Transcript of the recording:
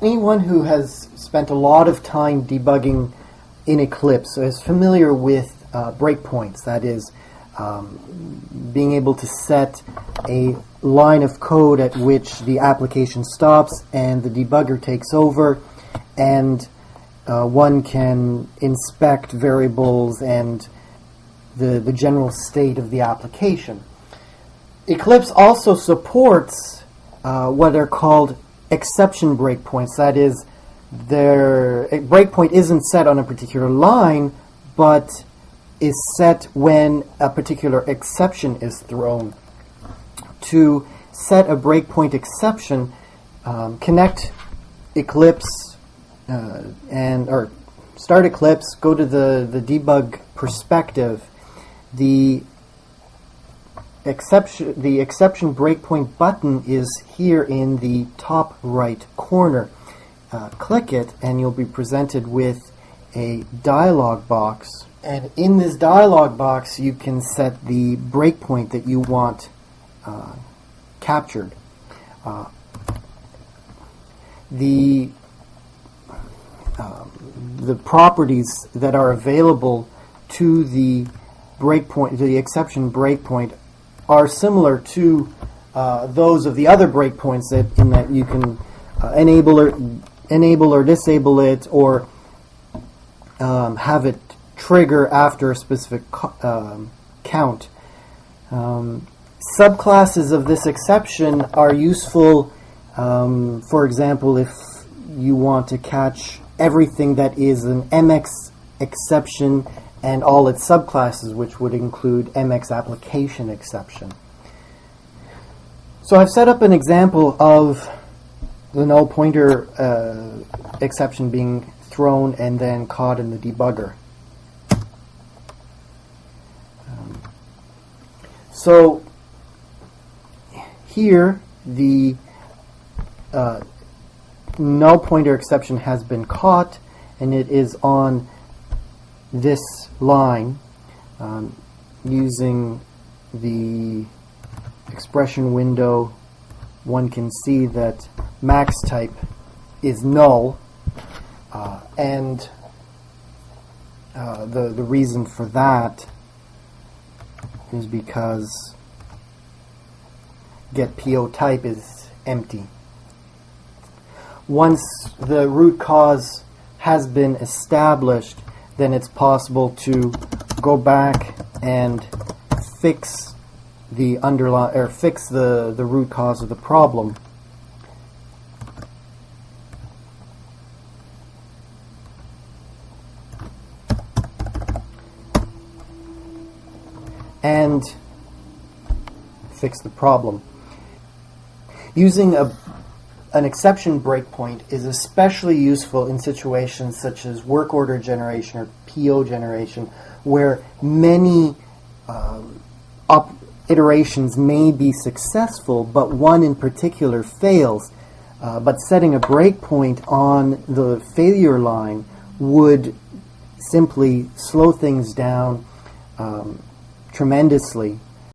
Anyone who has spent a lot of time debugging in Eclipse is familiar with breakpoints. That is, being able to set a line of code at which the application stops and the debugger takes over, and one can inspect variables and the general state of the application. Eclipse also supports what are called exception breakpoints. That is, a breakpoint isn't set on a particular line, but is set when a particular exception is thrown. To set a breakpoint exception, connect Eclipse or start Eclipse, go to the debug perspective. The exception breakpoint button is here in the top right corner. Click it and you'll be presented with a dialog box, and in this dialog box you can set the breakpoint that you want captured. The properties that are available to the breakpoint, to the exception breakpoint, are similar to those of the other breakpoints, in that you can enable or disable it, or have it trigger after a specific count. Subclasses of this exception are useful, for example, if you want to catch everything that is an MX exception and all its subclasses, which would include MX application exception. So I've set up an example of the null pointer exception being thrown and then caught in the debugger. So here the null pointer exception has been caught, and it is on this line. Using the expression window, one can see that max type is null, and the reason for that is because get PO type is empty. Once the root cause has been established, then it's possible to go back and fix the the root cause of the problem. And fix the problem. Using an exception breakpoint is especially useful in situations such as work order generation or PO generation, where many iterations may be successful, but one in particular fails. But setting a breakpoint on the failure line would simply slow things down tremendously